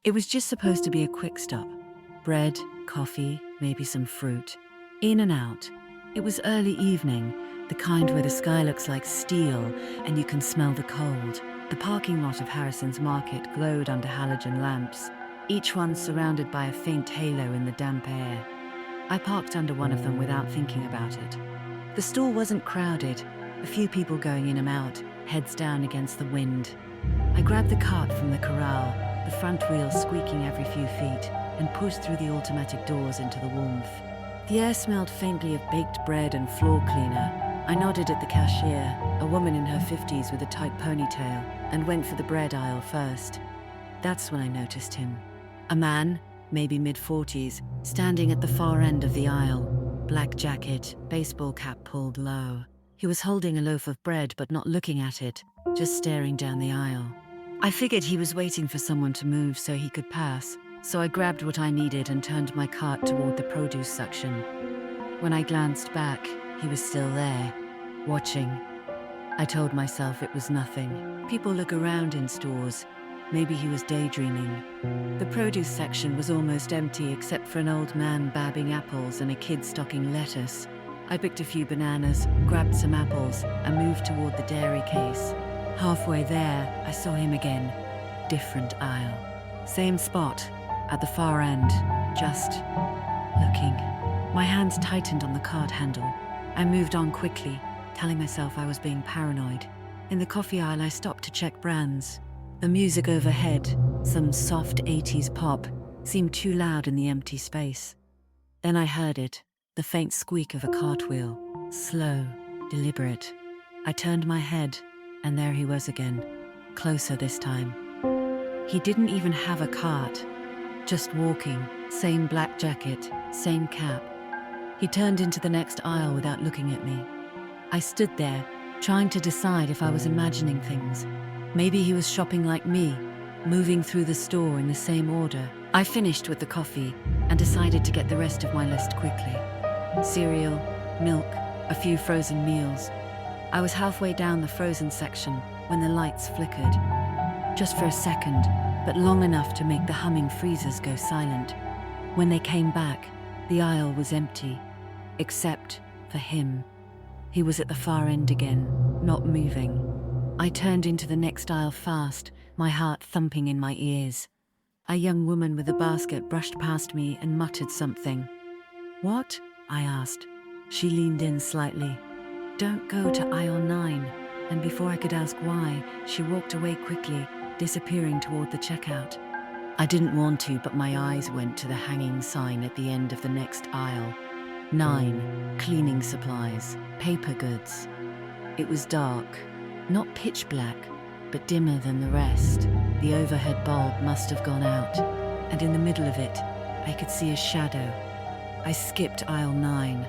It was just supposed to be a quick stop. Bread, coffee, maybe some fruit. In and out. It was early evening, the kind where the sky looks like steel and you can smell the cold. The parking lot of Harrison's Market glowed under halogen lamps, each one surrounded by a faint halo in the damp air. I parked under one of them without thinking about it. The store wasn't crowded, a few people going in and out, heads down against the wind. I grabbed the cart from the corral, the front wheel squeaking every few feet, and pushed through the automatic doors into the warmth. The air smelled faintly of baked bread and floor cleaner. I nodded at the cashier, a woman in her 50s with a tight ponytail, and went for the bread aisle first. That's when I noticed him. A man, maybe mid-40s, standing at the far end of the aisle. Black jacket, baseball cap pulled low. He was holding a loaf of bread but not looking at it, just staring down the aisle. I figured he was waiting for someone to move so he could pass, so I grabbed what I needed and turned my cart toward the produce section. When I glanced back, he was still there, watching. I told myself it was nothing. People look around in stores. Maybe he was daydreaming. The produce section was almost empty except for an old man babbing apples and a kid stocking lettuce. I picked a few bananas, grabbed some apples, and moved toward the dairy case. Halfway there, I saw him again. Different aisle. Same spot, at the far end, just looking. My hands tightened on the cart handle. I moved on quickly, telling myself I was being paranoid. In the coffee aisle, I stopped to check brands. The music overhead, some soft 80s pop, seemed too loud in the empty space. Then I heard it, the faint squeak of a cartwheel, slow, deliberate. I turned my head, and there he was again, closer this time. He didn't even have a cart, just walking, same black jacket, same cap. He turned into the next aisle without looking at me. I stood there, trying to decide if I was imagining things. Maybe he was shopping like me, moving through the store in the same order. I finished with the coffee and decided to get the rest of my list quickly. Cereal, milk, a few frozen meals. I was halfway down the frozen section when the lights flickered. Just for a second, but long enough to make the humming freezers go silent. When they came back, the aisle was empty, except for him. He was at the far end again, not moving. I turned into the next aisle fast, my heart thumping in my ears. A young woman with a basket brushed past me and muttered something. "What?" I asked. She leaned in slightly. "Don't go to aisle 9." And before I could ask why, she walked away quickly, disappearing toward the checkout. I didn't want to, but my eyes went to the hanging sign at the end of the next aisle. 9, cleaning supplies, paper goods. It was dark, not pitch black, but dimmer than the rest. The overhead bulb must have gone out, and in the middle of it, I could see a shadow. I skipped aisle 9.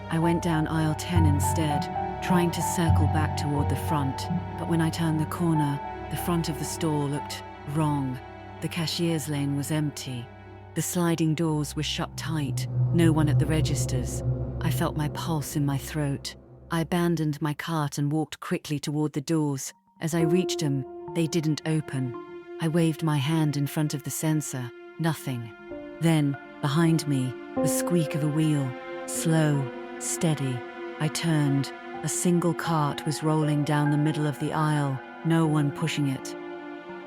I went down aisle 10 instead, trying to circle back toward the front, but when I turned the corner, the front of the store looked wrong. The cashier's lane was empty. The sliding doors were shut tight, no one at the registers. I felt my pulse in my throat. I abandoned my cart and walked quickly toward the doors. As I reached them, they didn't open. I waved my hand in front of the sensor. Nothing. Then, behind me, the squeak of a wheel. Slow, steady. I turned. A single cart was rolling down the middle of the aisle, no one pushing it.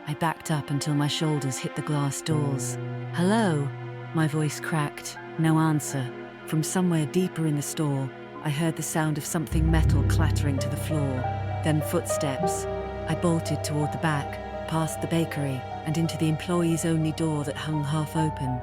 I backed up until my shoulders hit the glass doors. "Hello?" My voice cracked. No answer. From somewhere deeper in the store, I heard the sound of something metal clattering to the floor. Then footsteps. I bolted toward the back, past the bakery, and into the employees-only door that hung half open.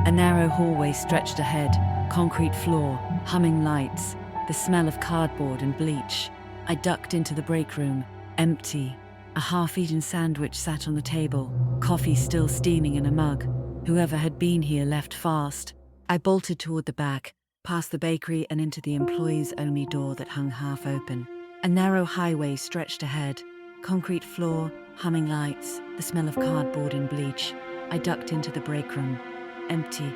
A narrow hallway stretched ahead, concrete floor, humming lights, the smell of cardboard and bleach. I ducked into the break room, empty. A half-eaten sandwich sat on the table, coffee still steaming in a mug. Whoever had been here left fast. I bolted toward the back, past the bakery and into the employees-only door that hung half open. A narrow highway stretched ahead, concrete floor, humming lights, the smell of cardboard and bleach. I ducked into the break room, empty.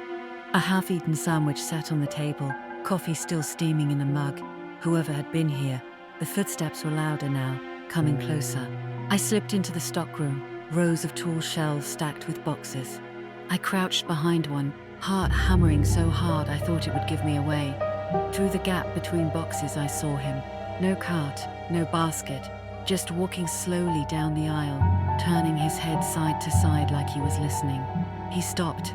A half-eaten sandwich sat on the table, coffee still steaming in a mug. Whoever had been here. The footsteps were louder now, coming closer. I slipped into the stockroom. rows of tall shelves stacked with boxes. I crouched behind one, heart hammering so hard I thought it would give me away. Through the gap between boxes I saw him. No cart, no basket, just walking slowly down the aisle, turning his head side to side like he was listening. He stopped,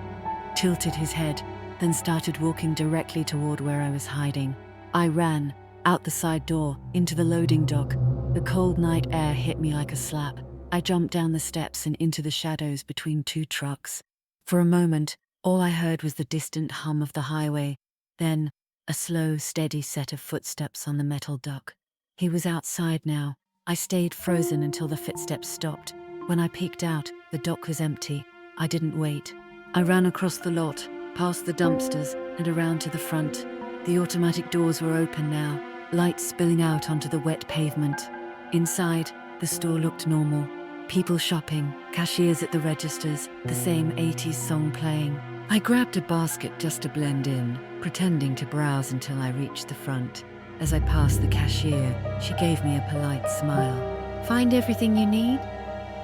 tilted his head, then started walking directly toward where I was hiding. I ran, out the side door, into the loading dock. The cold night air hit me like a slap. I jumped down the steps and into the shadows between two trucks. For a moment, all I heard was the distant hum of the highway, then a slow, steady set of footsteps on the metal dock. He was outside now. I stayed frozen until the footsteps stopped. When I peeked out, the dock was empty. I didn't wait. I ran across the lot, past the dumpsters, and around to the front. The automatic doors were open now, light spilling out onto the wet pavement. Inside, the store looked normal. People shopping, cashiers at the registers, the same 80s song playing. I grabbed a basket just to blend in, pretending to browse until I reached the front. As I passed the cashier, she gave me a polite smile. "Find everything you need?"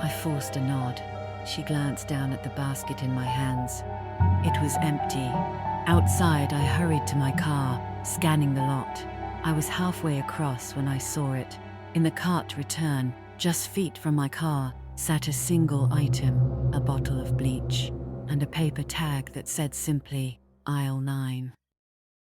I forced a nod. She glanced down at the basket in my hands. It was empty. Outside, I hurried to my car, scanning the lot. I was halfway across when I saw it. In the cart to return, just feet from my car, sat a single item, a bottle of bleach, and a paper tag that said simply, Aisle 9.